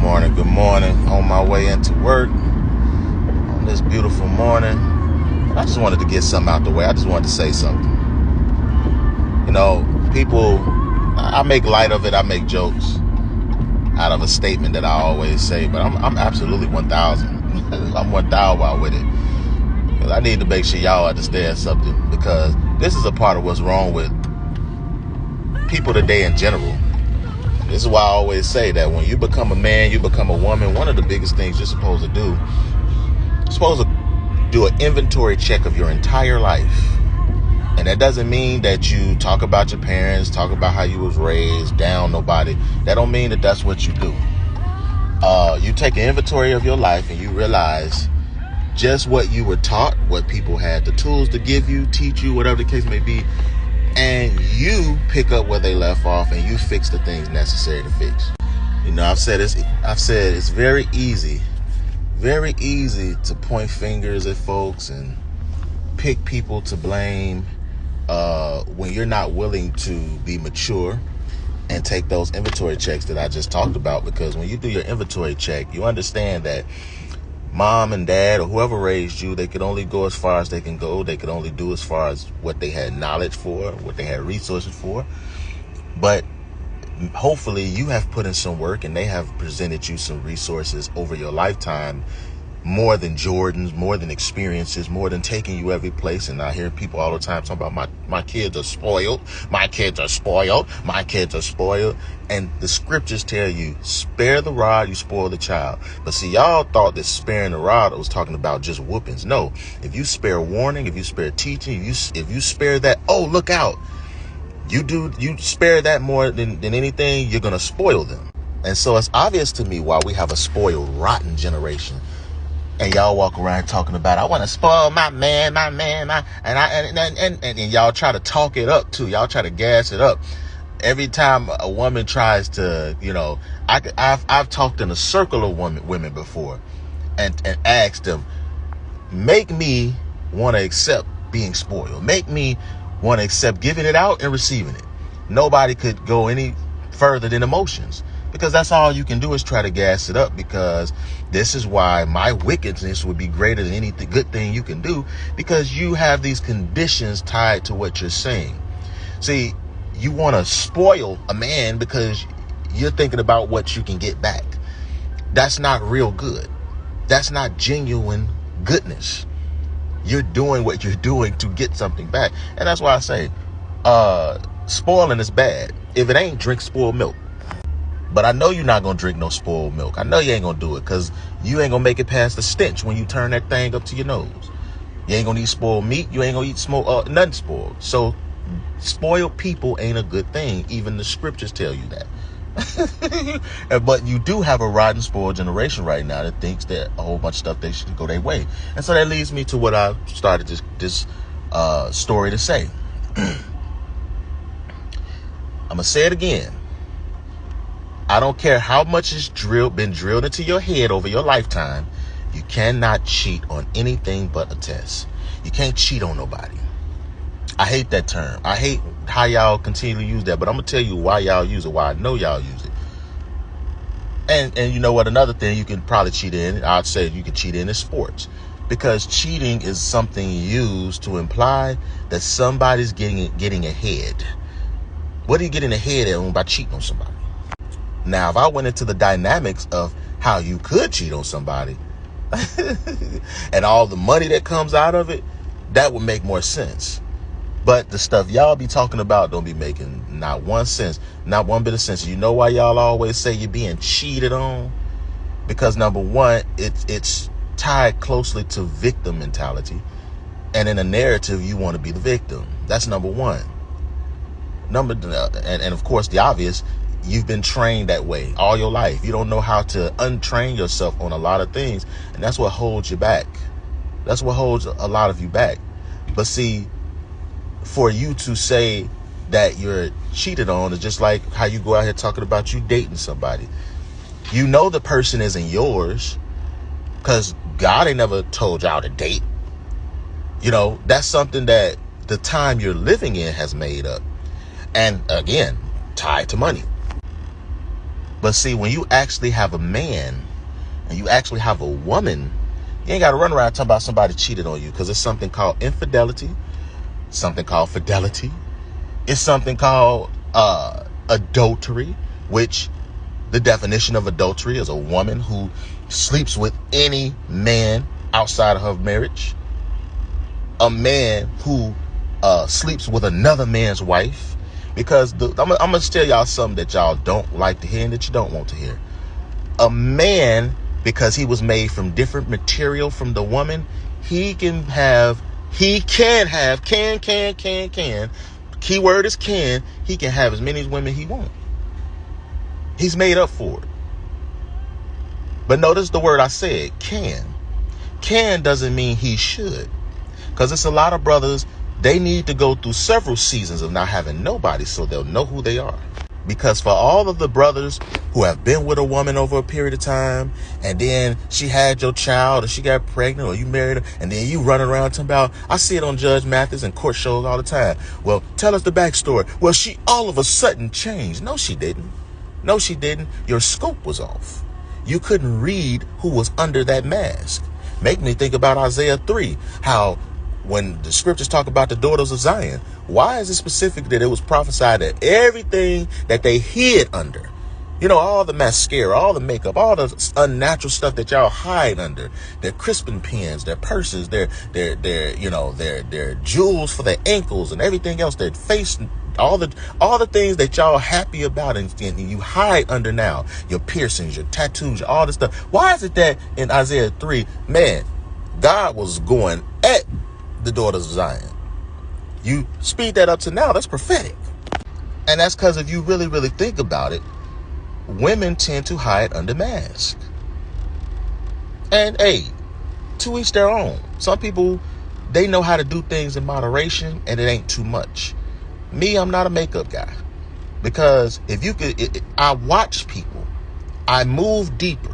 Good morning. On my way into work on this beautiful morning. I just wanted to get something out the way. I just wanted to say something. People, I make light of it. I make jokes out of a statement that I always say, but I'm absolutely 1,000. I'm 1,000 with it. Because I need to make sure y'all understand something, because this is a part of what's wrong with people today in general. This is why I always say that when you become a man, you become a woman, one of the biggest things you're supposed to do an inventory check of your entire life. And that doesn't mean that you talk about your parents, talk about how you was raised, down nobody. That don't mean that that's what you do. You take an inventory of your life and you realize just what you were taught, what people had the tools to give you, teach you, whatever the case may be. And you pick up where they left off and you fix the things necessary to fix. I've said it's very easy to point fingers at folks and pick people to blame when you're not willing to be mature and take those inventory checks that I just talked about. Because when you do your inventory check, you understand that mom and dad or whoever raised you, they could only go as far as they can go. They could only do as far as what they had knowledge for, what they had resources for. But hopefully you have put in some work and they have presented you some resources over your lifetime, more than Jordans, more than experiences, more than taking you every place. And I hear people all the time talking about my kids are spoiled. My kids are spoiled. My kids are spoiled. And the scriptures tell you, spare the rod, you spoil the child. But see, y'all thought that sparing the rod was talking about just whoopings. No, if you spare warning, if you spare teaching, if you spare that, oh, look out. You spare that more than anything, you're going to spoil them. And so it's obvious to me why we have a spoiled, rotten generation. And y'all walk around talking about, I want to spoil my man, and y'all try to talk it up too. Y'all try to gas it up. Every time a woman tries to, I've talked in a circle of women before and asked them, make me want to accept being spoiled. Make me want to accept giving it out and receiving it. Nobody could go any further than emotions. Because that's all you can do is try to gas it up, because this is why my wickedness would be greater than any good thing you can do, because you have these conditions tied to what you're saying. See, you want to spoil a man because you're thinking about what you can get back. That's not real good. That's not genuine goodness. You're doing what you're doing to get something back. And that's why I say spoiling is bad. If it ain't, drink spoiled milk. But I know you're not going to drink no spoiled milk. I know you ain't going to do it, because you ain't going to make it past the stench when you turn that thing up to your nose. You ain't going to eat spoiled meat. You ain't going to eat nothing spoiled. So spoiled people ain't a good thing. Even the scriptures tell you that. But you do have a rotten, spoiled generation right now that thinks that a whole bunch of stuff, they should go their way. And so that leads me to what I started this story to say. I'm going to say it again. I don't care how much is been drilled into your head over your lifetime. You cannot cheat on anything but a test. You can't cheat on nobody. I hate that term. I hate how y'all continue to use that, but I'm going to tell you why y'all use it, why I know y'all use it. And you know what? Another thing you can probably cheat in, I'd say you can cheat in, is sports. Because cheating is something used to imply that somebody's getting ahead. What are you getting ahead on by cheating on somebody? Now, if I went into the dynamics of how you could cheat on somebody and all the money that comes out of it, that would make more sense. But the stuff y'all be talking about don't be making not one bit of sense. You know why y'all always say you're being cheated on? Because number one, it's tied closely to victim mentality. And in a narrative, you want to be the victim. That's number one. And of course, the obvious, you've been trained that way all your life. You don't know how to untrain yourself on a lot of things. And that's what holds you back. That's what holds a lot of you back. But see, for you to say that you're cheated on is just like how you go out here talking about you dating somebody. You know the person isn't yours because God ain't never told y'all to date. That's something that the time you're living in has made up. And again, tied to money. But see, when you actually have a man and you actually have a woman, you ain't got to run around talking about somebody cheated on you, because it's something called infidelity, something called fidelity. It's something called adultery, which the definition of adultery is a woman who sleeps with any man outside of her marriage. A man who sleeps with another man's wife. Because I'm going to tell y'all something that y'all don't like to hear and that you don't want to hear. A man, because he was made from different material from the woman, can, keyword is can, he can have as many women he wants. He's made up for it. But notice the word I said, can. Can doesn't mean he should. Because it's a lot of brothers, they need to go through several seasons of not having nobody so they'll know who they are. Because for all of the brothers who have been with a woman over a period of time, and then she had your child, or she got pregnant, or you married her, and then you run around talking about, I see it on Judge Mathis and court shows all the time. Well, tell us the backstory. Well, she all of a sudden changed. No, she didn't. No, she didn't. Your scope was off. You couldn't read who was under that mask. Make me think about Isaiah 3, how when the scriptures talk about the daughters of Zion, why is it specific that it was prophesied that everything that they hid under, you know, all the mascara, all the makeup, all the unnatural stuff that y'all hide under, their crispin pins, their purses, their jewels for their ankles and everything else, their face, all the things that y'all happy about and you hide under now, your piercings, your tattoos, all this stuff. Why is it that in Isaiah 3, man, God was going at the daughters of Zion? You speed that up to now, that's prophetic. And that's because if you really, really think about it, women tend to hide under masks. And hey, to each their own. Some people, they know how to do things in moderation and it ain't too much. Me, I'm not a makeup guy. Because if you could, I watch people. I move deeper.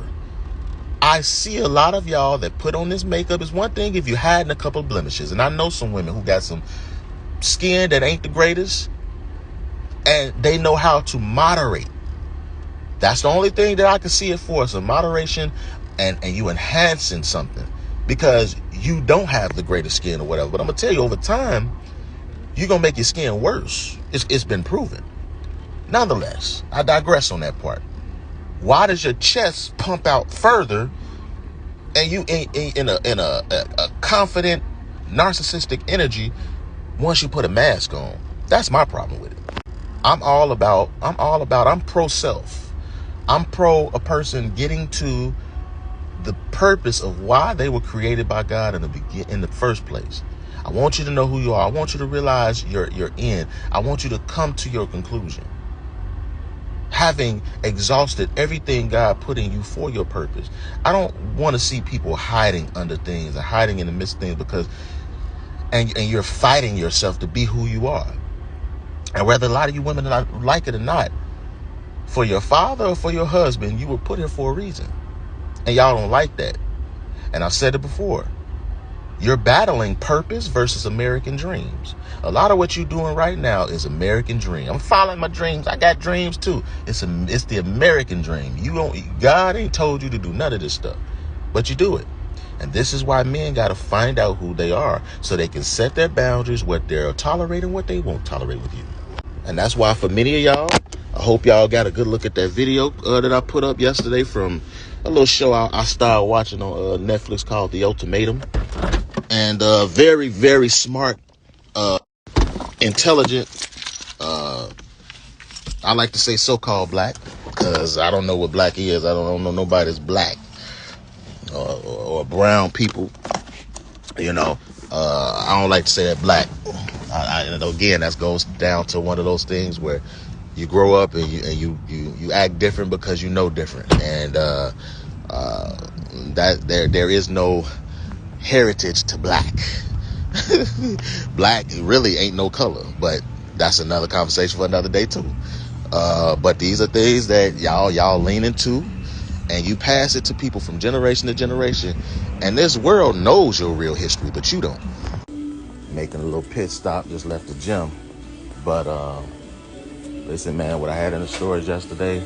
I see a lot of y'all that put on this makeup. Is one thing if you're hiding a couple of blemishes. And I know some women who got some skin that ain't the greatest. And they know how to moderate. That's the only thing that I can see it for. Some moderation and you enhancing something. Because you don't have the greatest skin or whatever. But I'm going to tell you, over time, you're going to make your skin worse. It's been proven. Nonetheless, I digress on that part. Why does your chest pump out further and you in a confident, narcissistic energy once you put a mask on? That's my problem with it. I'm pro self. I'm pro a person getting to the purpose of why they were created by God in the first place. I want you to know who you are. I want you to realize your end. I want you to come to your conclusion, having exhausted everything God put in you for your purpose. I don't want to see people hiding under things and hiding in the midst of things because you're fighting yourself to be who you are. And whether a lot of you women like it or not, for your father or for your husband, you were put here for a reason. And y'all don't like that. And I've said it before. You're battling purpose versus American dreams. A lot of what you're doing right now is American dream. I'm following my dreams. I got dreams too. It's the American dream. God ain't told you to do none of this stuff, but you do it. And this is why men got to find out who they are so they can set their boundaries, what they're tolerating, what they won't tolerate with you. And that's why for many of y'all, I hope y'all got a good look at that video that I put up yesterday from a little show I started watching on Netflix called The Ultimatum. And very, very smart, intelligent, I like to say so-called black, because I don't know what black is. I don't know nobody that's black or brown people. You know, I don't like to say that black. Again, that goes down to one of those things where you grow up and you act different because you know different. And that there is no heritage to black. Black really ain't no color, but that's another conversation for another day too. But these are things that y'all lean into, and you pass it to people from generation to generation. And this world knows your real history, but you don't. Making a little pit stop, just left the gym. But listen, man, what I had in the storage yesterday,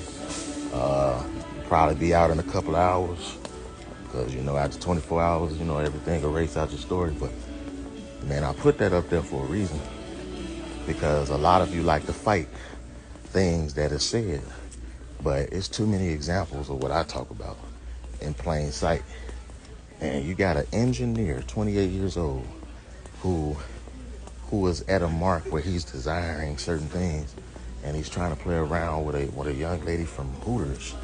Probably be out in a couple of hours because, after 24 hours, everything erase out your story. But, man, I put that up there for a reason because a lot of you like to fight things that are said, but it's too many examples of what I talk about in plain sight. And you got an engineer, 28 years old, who is at a mark where he's desiring certain things, and he's trying to play around with a young lady from Hooters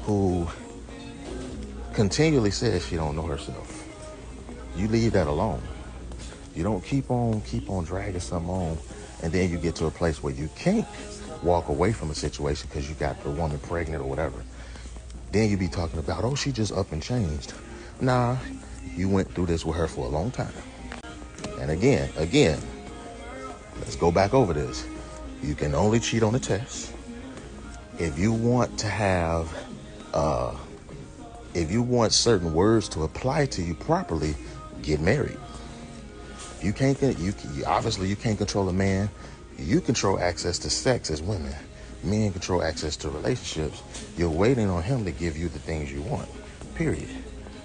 who continually says she don't know herself. You leave that alone. You don't keep on dragging something on, and then you get to a place where you can't walk away from a situation because you got the woman pregnant or whatever. Then you be talking about, oh, she just up and changed. Nah, you went through this with her for a long time. And again, let's go back over this. You can only cheat on a test. If you want to have, if you want certain words to apply to you properly, get married. You obviously you can't control a man. You control access to sex as women. Men control access to relationships. You're waiting on him to give you the things you want, period.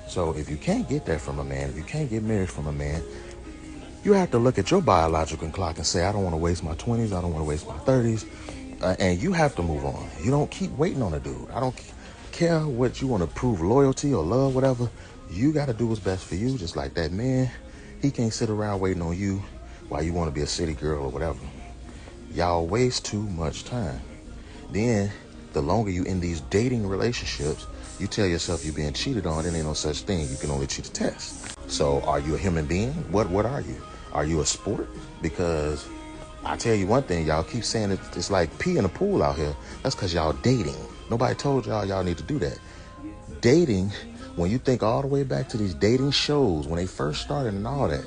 So if you can't get that from a man, if you can't get married from a man, you have to look at your biological clock and say, I don't want to waste my 20s. I don't want to waste my 30s. And you have to move on. You don't keep waiting on a dude. I don't care what you want to prove loyalty or love, whatever. You got to do what's best for you. Just like that man, he can't sit around waiting on you while you want to be a city girl or whatever. Y'all waste too much time. Then the longer you in these dating relationships, you tell yourself you're being cheated on. There ain't no such thing. You can only cheat a test. So are you a human being? What are you? Are you a sport? Because I tell you one thing, y'all keep saying it's like pee in a pool out here. That's because y'all dating. Nobody told y'all need to do that. Dating, when you think all the way back to these dating shows, when they first started and all that,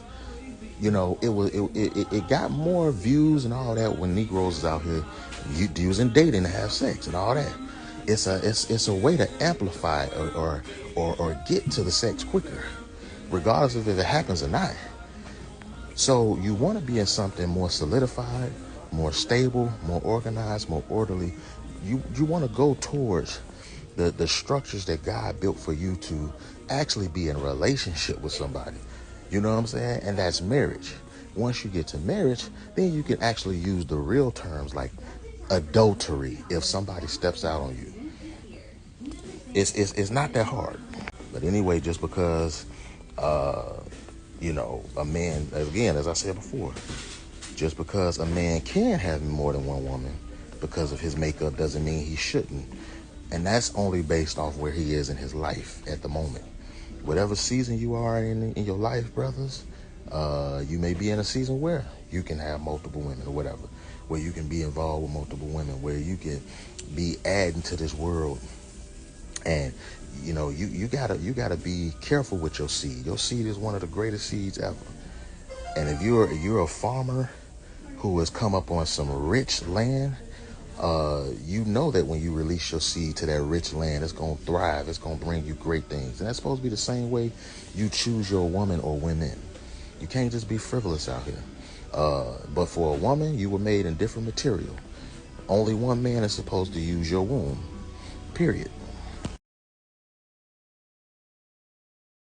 it got more views and all that when Negroes is out here using dating to have sex and all that. It's a way to amplify or get to the sex quicker, regardless of if it happens or not. So you want to be in something more solidified, more stable, more organized, more orderly. You want to go towards the structures that God built for you to actually be in a relationship with somebody. You know what I'm saying? And that's marriage. Once you get to marriage, then you can actually use the real terms like adultery if somebody steps out on you. It's not that hard. But anyway, just because a man, again, as I said before, just because a man can have more than one woman because of his makeup doesn't mean he shouldn't. And that's only based off where he is in his life at the moment. Whatever season you are in your life, brothers, you may be in a season where you can have multiple women or whatever, where you can be involved with multiple women, where you can be adding to this world. And you gotta be careful with your seed. Your seed is one of the greatest seeds ever. And if you're a farmer who has come up on some rich land, you know that when you release your seed to that rich land, it's gonna thrive. It's gonna bring you great things. And that's supposed to be the same way you choose your woman or women. You can't just be frivolous out here. But for a woman, you were made in different material. Only one man is supposed to use your womb. Period.